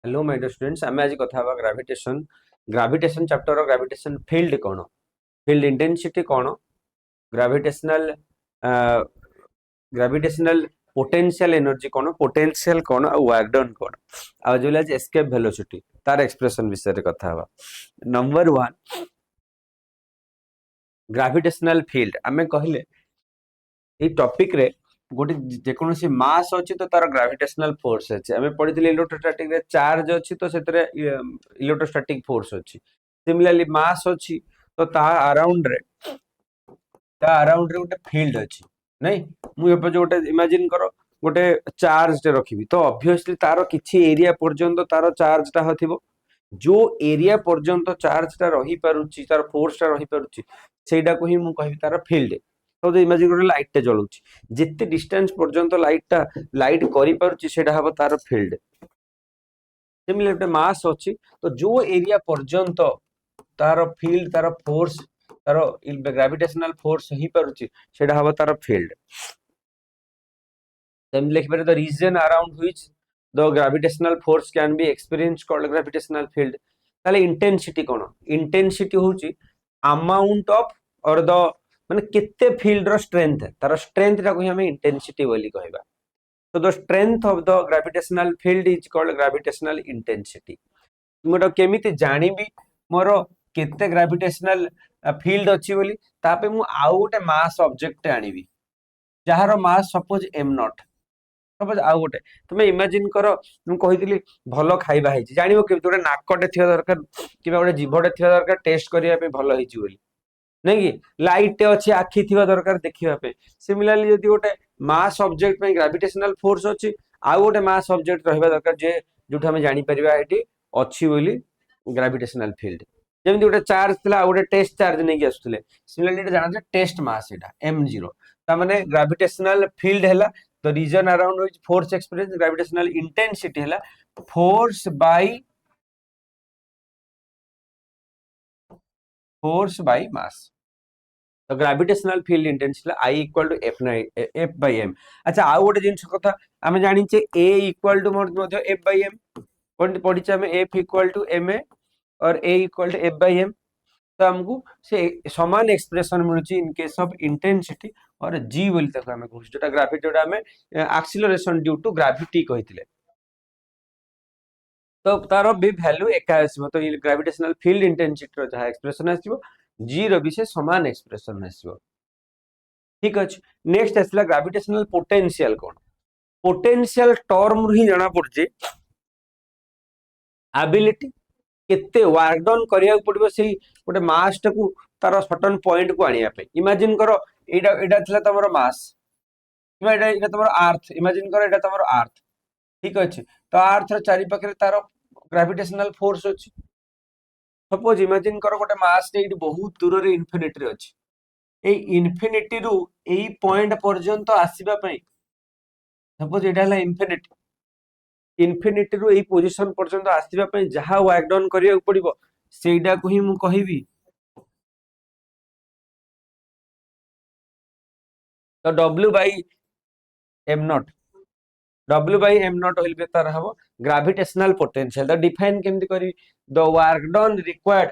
Hello my dear students आम आज कथा gravitation gravitation chapter gravitation field कौन फील्ड इंटेंसिटी कौन ग्रेविटेशनल ग्रेविटेशनल पोटेंशियल एनर्जी कौन पोटेंशियल कौन आ वर्क डन कौन आ जो आज एस्केप वेलोसिटी तार एक्सप्रेशन विषय रे कथा हवा। नंबर 1 ग्रेविटेशनल फील्ड आमे कहले ए टॉपिक रे गोटे जेकोसी मास अच्छी तो तार ग्रेविटेशनल फोर्स अच्छे आम पढ़ी इलेक्ट्रोस्टैटिक रे चार्ज अच्छी तो इलेक्ट्रोस्टैटिक फोर्स अच्छी सिमिलरली मास अच्छी तो ता अराउंड रे गोटे फील्ड अच्छी नहीं मुझे गोटे इमेजिन करो गोटे चार्ज टे रखी तो ऑब्वियसली तार किछि एरिया पर्यंत तार चार्ज टा हथिबो जो एरिया पर्यंत चार्ज टा रही पारुची तार फोर्स टा रही पारुची सेटा को ही मु कहबी तार फील्ड। तो इमेजिन गोटे लाइट टे जलुची जिते डिस्टेंस पर्यंत लाइट करि पारुची सेटा हबो तार फील्ड। सिमिलर गोटे मास अछि तो जो एरिया पर्यंत तार फील्ड तार फोर्स तार ग्रेविटेशनल फोर्स ही पारुची सेटा हबो तार फील्ड। then लिख पारे the region around which the gravitational force can be experienced called gravitational field। ताले इंटेंसिटी कोन इंटेंसिटी होची अमाउंट ऑफ और द माने केते फील्ड रो स्ट्रेंथ तार स्ट्रेंथ रा को हमें इंटेंसिटी बोली कहबा। तो the strength of the gravitational field is called gravitational intensity. मोर केमिति जानिबी मोर केते ग्रेविटेशनल फील्ड अछि बोली तापे मु आउ गोटे मास ऑब्जेक्ट आनिबी जहार मास सपोज m0 सपोज आउ गोटे तुम इमेजिन कर मुझे कही भल खाइबा है जान के गोटे नाकटे थी दरकार कि गोटे जीभटे थी दरकार टेस्ट करने भल होली नहीं कि लाइट अच्छी आखि थी दरकार देखा सिमिलरली जब गोटे मास ऑब्जेक्ट ग्रेविटेशनल फोर्स अच्छी आउ गोटे मास ऑब्जेक्ट रहा दरकार जे जो आम जापर ये अच्छी बोली ग्रेविटेशनल फील्ड जमी गोटे चार्ज थी गोटे टेस्ट चार्ज नहीं आसुले सिमिलरली जाना टेस्ट मास m0 ताने ग्रेविटेशनल फील्ड है the region around which force experience gravitational intensity है force by mass। तो gravitational field intensity I equal to F by m। अच्छा आउ गोटे जिन कथा आम जानी A equal to F by m पढ़ी आम F इक्वल टू ma और A equal to F by m। तो हमको से समान एक्सप्रेशन मिलुची इन केस ऑफ इंटेंसिटी और जी बोली तक हमें कहू जोटा ग्रेविटी जोटा हमें एक्सीलरेशन ड्यू टू ग्रेविटी कहिथिले। तो तार भी वैल्यू एका आसीबो तो ग्रेविटेशनल फील्ड इंटेंसिटी रो जहा एक्सप्रेशन आसीबो जी रो भी से समान एक्सप्रेशन आसीबो। ठीक अछि नेक्स्ट आसला ग्रेविटेशनल पोटेंशियल कोन पोटेंशियल टर्म ही जाना पड़जे एबिलिटी केते वर्क डन करिया पड़िबो सेही गोटे मास टाकू तार सर्टेन पॉइंट को आनिया पे इमेजिन करो एटा थिला तमरो मास किबा एटा तमरो अर्थ इमेजिन करो एटा तमरो अर्थ ठीक अछि तो अर्थ रो चारि पाखरे तार ग्रेविटेशनल फोर्स अछि सपोज इमेजिन करो गोटे मास टे इट बहुत दूर रे इन्फिनिटी रे अछि ए इन्फिनिटी रु एई पॉइंट पर्यंत आसीबा पई सपोज एटा हला इन्फिनिटी रु एई पोजीशन पर्यंत आसीबा पई जहा वर्क डन करिया पड़िबो सेइडा को ही मु कहिबी तो W by m0 W by m0 will be तार हबो ग्रेविटेशनल पोटेंशियल द डिफाइन केमति करी the work done required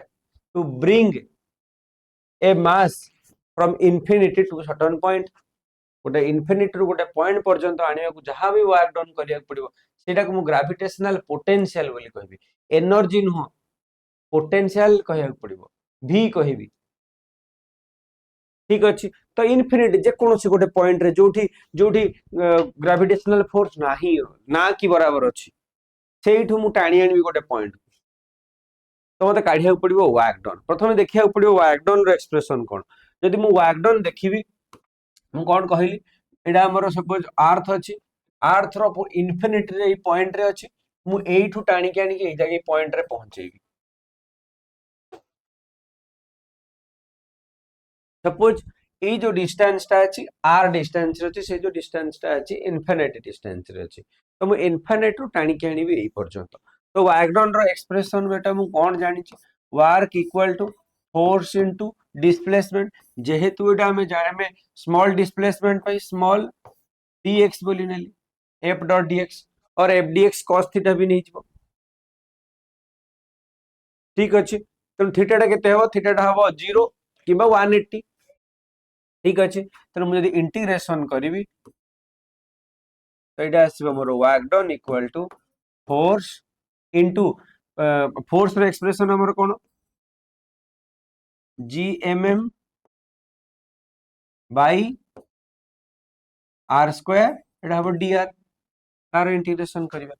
to bring a mass from infinity to certain point गोटे इन्फिनिटी रु गोटे पॉइंट पर्यंत आनिया को जहां भी वर्क डन करिया पड़िबो सेटा को मु ग्रेविटेशनल पोटेंशियल बोली कहबी एनर्जी नुह पोटेंशियल कहया पड़िबो v कहबी। ठीक अच्छी तो इन्फिनिटी जेकोसी गोटे पॉइंट रे जोठी जोठी ग्रेविटेशनल फोर्स नाही ना कि बराबर अच्छी सेठू मु टाणी आनी गोटे पॉइंट तो मते काढिया पड़िबो वर्क डन प्रथमे देखिया पड़िबो वर्क डन रो एक्सप्रेशन कोन जदि मु वर्क डन देखिबी मु कोन कहली एडा हमर सपोज अर्थ अछि अर्थ रो इन्फिनिटी रे पॉइंट रे अछि मु एठू टाणी के आनी के ए जगह पॉइंट रे पहुंचेबी सपोज ये जो डिस्टेंस टा अछि r डिस्टेंस रे अछि से जो डिस्टेंस टा अछि इन्फिनिटी डिस्टेंस रे अछि तो मु इन्फिनिटी रु टाणी के आनी एई पर्यंत तो वर्क डन रो एक्सप्रेशन बेटा मु कोन जानि छी work equal to force into displacement जेहेतु एटा हमें जाने में स्मॉल डिस्प्लेसमेंट पे स्मॉल dx बोली नेली f डॉट dx और f dx cos थीटा भी नहीं छिबो ठीक अच्छे तेणु थीटाटा केते हबो थीटाटा हबो 0 किबा 180 ठीक अच्छे तेणु मुझे इंटीग्रेशन करी तो ये आसो मोर work done equal to force into force रो एक्सप्रेशन हमर कोन GMM बाई आर स्क्वायर एटा हम dr तार इंटीग्रेशन करबा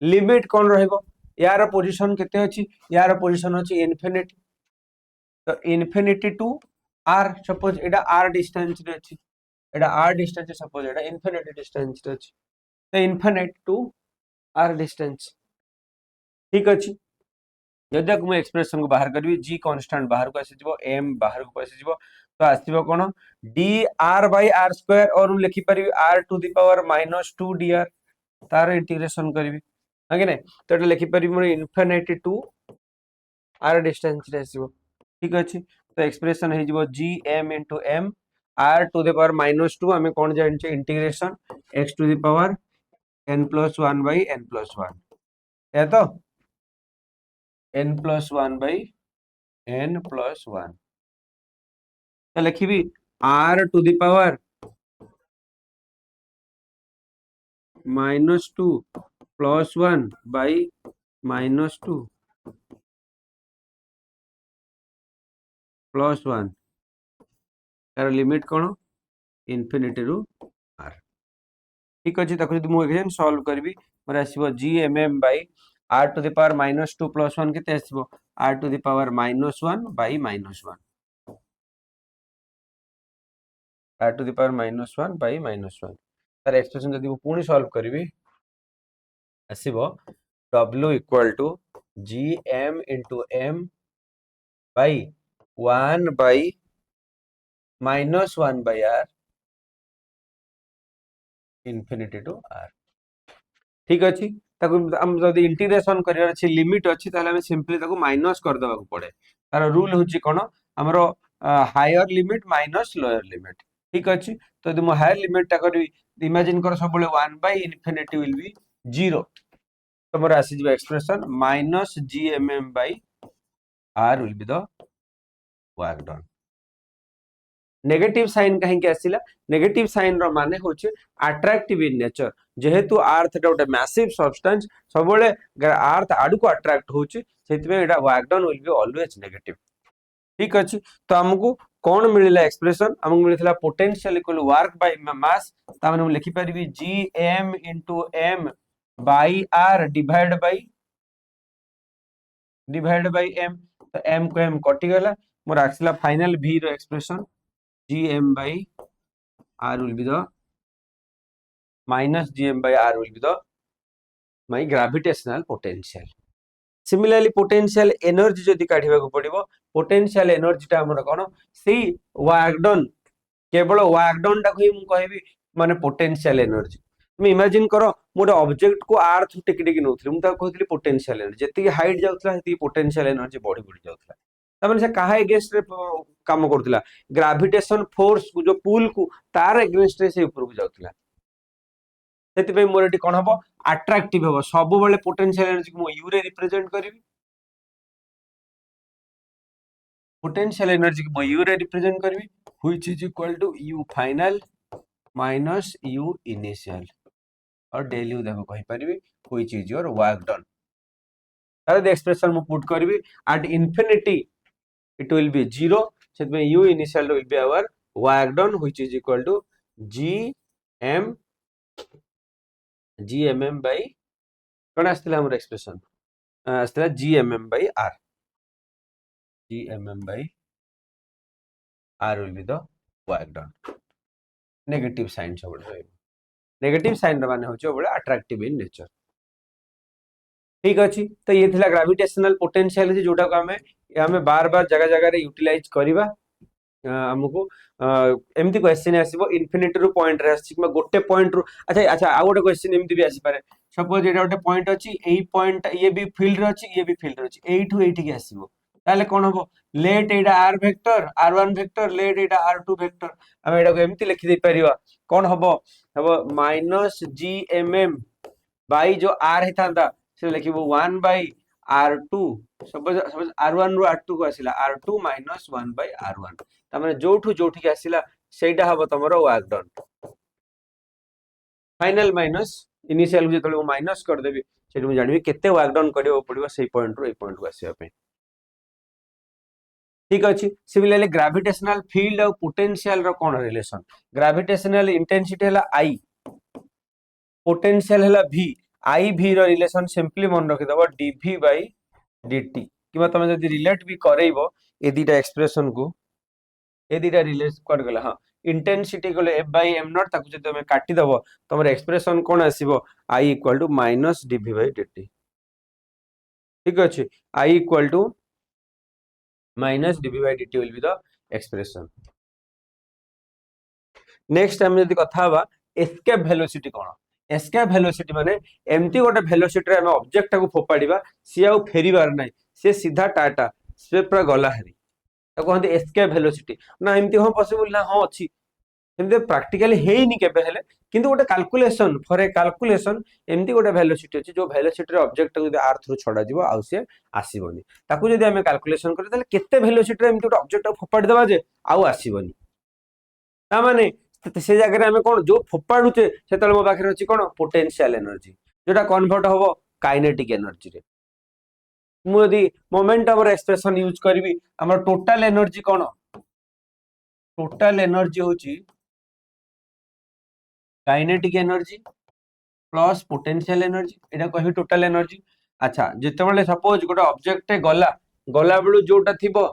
लिमिट कोन रहइबो यार पोजीशन केते अछि यार पोजीशन अछि इन्फिनिटी तो infinity to r suppose Etah r distance रे अछि एटा r डिस्टेंस सपोज एटा इन्फिनिटी डिस्टेंस रे अछि तो इन्फिनिटी टू r डिस्टेंस ठीक अछि जदि मु एक्सप्रेशन को बाहर करबी g कांस्टेंट बाहर को आसी जिवो m बाहर को आसी जिवो तो आसीबो कोन dr बाय r स्क्वायर और लिखि परिबी r to the power -2 dr तार इंटीग्रेशन करबी आगे ने तो एटा लिखि परिबी मोर इन्फिनिटी टू r डिस्टेंस रे आसीबो ठीक अछि तो एक्सप्रेशन हे जिवो gm into m r to the power -2 हमें कोन जानचे integration x to the power n+1 by n+1 है तो n+1 by n+1 तो लिखिबी r to the power -2 +1 by -2 +1 तार लिमिट कोन इन्फिनिटी रु r ठीक अछि तको जदि मु अगेन सॉल्व करबी मोर आसीबो gmm by r to the power -2 +1 केते आसीबो r to the power -1 by -1 r to the power -1 by -1 तार एक्सप्रेशन जदि मु पुनी सॉल्व करबी आसीबो w equal to gm into m by 1 by -1 by r infinity to r ठीक अछि ताको हम जदि इंटीग्रेशन करियर अछि लिमिट अछि ताले हम सिंपली ताको माइनस कर देबा को पड़े तार रूल होछि कोन हमरो higher limit minus lower limit ठीक अछि तो यदि मु हायर लिमिट ता करबी इमेजिन कर सब बळे 1 बाय इन्फिनिटी विल बी 0 तो मोर आसी जिवो expression -gmm by r will be the work done negative sign कहीं के आसिला नेगेटिव साइन रो माने होचे अट्रैक्टिव इन नेचर जेहेतु अर्थ एटा गोटे मैसिव सब्सटेंस सब बळे अर्थ आडू को अट्रैक्ट होचे सेति एटा work done will be always negative ठीक अछि तो हमकु कोन मिलिला एक्सप्रेशन हमकु मिलिथला potential equal work by mass ता माने हम लिखि परिबी gm * m by r divide by m तो m को m कटि गला मोर आक्सला फाइनल v रो expression gm by r will be the -gm by r will be the my gravitational potential similarly potential energy जदि काढिबा को पड़िबो potential energy ता हमर कोन सी वर्क डन केवल वर्क डन ता को हम कहबी माने potential energy तुम इमेजिन करो मोटे ऑब्जेक्ट को अर्थ टिक टिक नोथली हम ता कहतली पोटेंशियल एनर्जी जति हाइट जाउतला हति पोटेंशियल एनर्जी बढ़ी बढ़ी जाउतला तमन से काहे अगेंस्ट रे काम करतला ग्रेविटेशन फोर्स को जो पुल को तार अगेंस्ट रे से ऊपर को जाउतला सेति पे मोर एटी कोन हबो अट्रैक्टिव हबो सब बेले पोटेंशियल एनर्जी को यू रे रिप्रेजेंट करिवि पोटेंशियल एनर्जी को यू रे रिप्रेजेंट करिवि which is equal to U final minus U initial और डेल यू देखो कहि परिबी which is your work done तार द एक्सप्रेशन मु पुट करबी at infinity it will be 0 so u initial will be our work done which is equal to gmm by कोन आस्थिला हमर expression आस्थिला gmm by r gmm by r will be the work done negative sign सब रहइबो negative sign माने होचे ओबले attractive in nature ठीक अछि तो ये थिला ग्रेविटेशनल पोटेंशियल जोटा को हमें बार बार जगह जगह रे यूटिलाइज करबा हमको एमती क्वेश्चन आसीबो इन्फिनिटी रो पॉइंट रे आसी कि गोटे पॉइंट रो अच्छा अच्छा आ गोटे क्वेश्चन एमती भी आसी पारे सपोज एटा गोटे पॉइंट अछि एई पॉइंट ये भी फील्ड रे अछि ये भी फील्ड रे अछि एठू एठी के आसीबो ताले कोन हबो लेट एटा r vector r1 vector late एटा r2 वेक्टर हम एटा को एमती लिखि दे परिबा कोन हबो -gmm बाई जो r हेतांदा से लिखिबो 1 बाय R2 सपोज R1 ରୁ R2 को आसिला R2 माइनस 1 बाय R1 ता माने जोठू के आसिला सेटा हबो तमरो work done final minus initial जेतले माइनस कर देबी सेठी मु जानिबी केते वर्क डन करियो पड़िबो सेही पॉइंट रो ए पॉइंट को आसीबा पे ठीक अछि सिमिलरली ग्रेविटेशनल फील्ड और पोटेंशियल रो कोन रिलेशन ग्रेविटेशनल इंटेंसिटी हला I पोटेंशियल हला V I V रो रिलेशन सिंपली मन रखि दबो dV बाय dt किबा तमे जदि रिलेट भी करैबो ए दीटा एक्सप्रेशन को ए दीटा रिलेट कर गेला हां इंटेंसिटी गले F बाय m नॉट ताकू जदि तमे काटी दबो तमर एक्सप्रेशन कोन आसीबो I equal to minus dV by dt ठीक अछि I equal to minus dV by dt will be the expression next time यदि कथा हवा एस्केप वेलोसिटी कोन एस्केप वेलोसिटी माने एमती गोटे वेलोसिटी रे हम ऑब्जेक्ट को फोपाडीबा सी आउ फेरीबार नै से सीधा टाटा से पूरा गला हरी ताको हंते एस्केप वेलोसिटी ना एमती हो पॉसिबल ना हो अछि एमती प्रैक्टिकली हेइनी केबे हेले किंतु गोटे कैलकुलेशन फॉर ए कैलकुलेशन एमती गोटे वेलोसिटी अछि जो वेलोसिटी रे ऑब्जेक्ट को जदि अर्थ रु छडा दिबो आउ से आसीबोनी ताको जदि हम कैलकुलेशन करी तले केते वेलोसिटी रे एमती गोटे ऑब्जेक्ट को फोपाडी देबा जे आउ आसीबोनी ता माने से जगह रे हमें कोन जो फोपाडुचे सेतल मो पाखरे अछि कोन पोटेंशियल एनर्जी जोटा कन्वर्ट होबो काइनेटिक एनर्जी रे मु यदि मोमेंटम रे एक्सप्रेशन यूज करबी हमर टोटल एनर्जी कोन टोटल एनर्जी होची kinetic energy plus potential energy एटा कहबी टोटल एनर्जी अच्छा जेते बेले सपोज गोटे ऑब्जेक्ट गला गला बेलु जोटा थिबो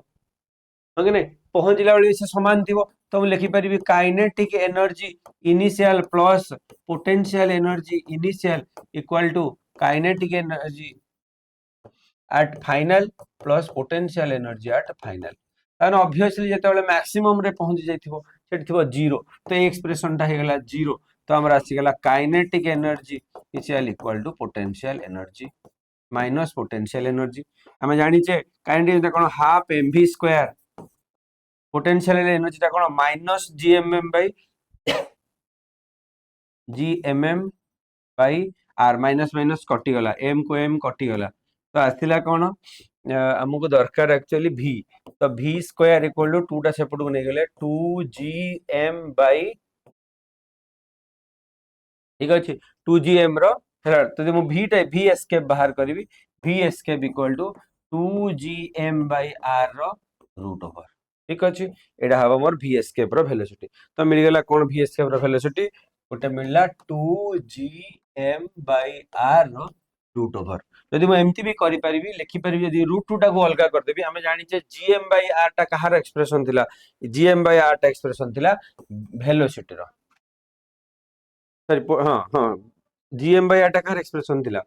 माने पहुंचला बेले से समान थिबो तो हम लिखि परिबी kinetic energy initial plus potential energy initial equal to kinetic energy at final plus potential energy at final तान ऑब्वियसली जेते बेले मैक्सिमम रे पहुंच जाइथिबो सेठी थिबो 0 तो ए एक्सप्रेशन टा हे गेला 0 तो हमरा आसी गेला kinetic energy initial equal to potential energy minus potential energy हम जानि छे काइनेटिक कोन half mv square potential energy ता कोन minus gmm by gmm by r minus minus कटि गला m को m कटि गला तो आथिला कोन हमको दरकार एक्चुअली v तो v स्क्वायर इक्वल टू 2 टा सेपट को नै गेले 2gm बाय ठीक अछि 2gm रो हेला तो मु v एस्केप बाहर करबी v escape equal to 2gm by r रो रूट ओवर ठीक अछि एडा हबो मोर v एस्केप रो वेलोसिटी तो मिल गेला कोन v एस्केप रो वेलोसिटी ओटे मिलला 2gm बाय r रो रूट ओवर यदि म एमती भी करि परिबी लिखि परिबी यदि रूट 2 टा को अलगा कर देबी हमें जानि छे gm बाय r टा कहार एक्सप्रेशन थिला gm बाय r टा एक्सप्रेशन थिला वेलोसिटी रो सॉरी हां हां gm बाय r टा कहार एक्सप्रेशन थिला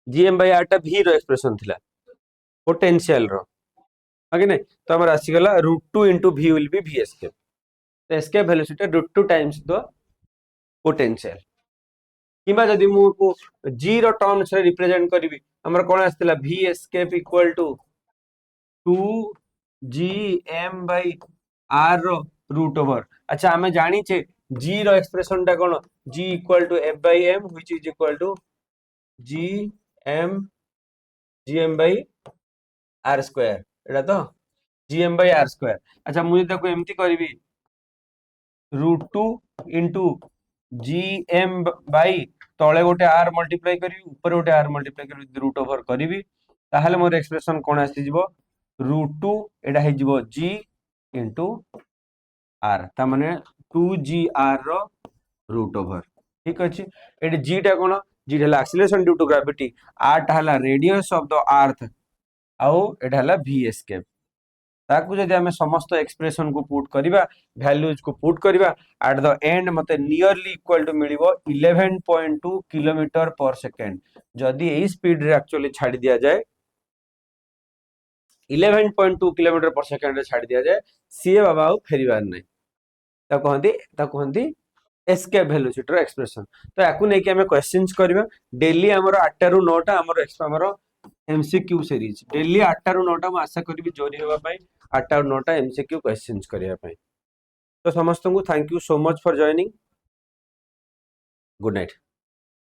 gm बाय r टा v रो एक्सप्रेशन थिला पोटेंशियल रो आगे नहीं तो हमारा आसी गला √2 into v will be v escape तो escape velocity √2 times the potential किबा जदि मु को g रो टर्म्स रे रिप्रेजेंट करबी हमर कोन आस्तिला v escape equal to 2gm by r रो रूट ओवर अच्छा हमें जानि छे g रो एक्सप्रेशन टा कोन g equal to f by m which is equal to gm by r square एटा तो gm by r square अच्छा मुझे ताको एमती करबी √2 into gm by तळे गोटे r मल्टीप्लाई करबी ऊपर गोटे r मल्टीप्लाई करबी रूट ओवर करबी ताहाले मोर एक्सप्रेशन कोन आसी जिवो √2 एटा हे जिवो g into r ता माने 2gr रो रूट ओवर ठीक अछि एटी g टा कोन g हला acceleration due to gravity r टा हला रेडियस ऑफ द अर्थ आउ एटा हला v एस्केप ताकू जदि हमें समस्त एक्सप्रेशन को पुट करिबा वैल्यूज को पुट करिबा एट द एंड मते नियरली इक्वल टू मिलिबो 11.2 किलोमीटर पर सेकंड जदि एई स्पीड रे एक्चुअली छाडी दिया जाए 11.2 किलोमीटर पर सेकंड रे छाडी दिया जाए सीए बाबा फेरीबार नै ता कहंती एस्केप वेलोसिटी रो एक्सप्रेशन तो याकू नै कि हमें क्वेश्चंस करिबा डेली हमरो 8 रु 9 टा हमरो एमसीक्यू सीरीज डेली 8 रु 9 टा म आशा करबी जोरी हेबा पई 8 और 9 टा एमसीक्यू क्वेश्चंस करिया पई तो समस्त को thank you so much for joining good night.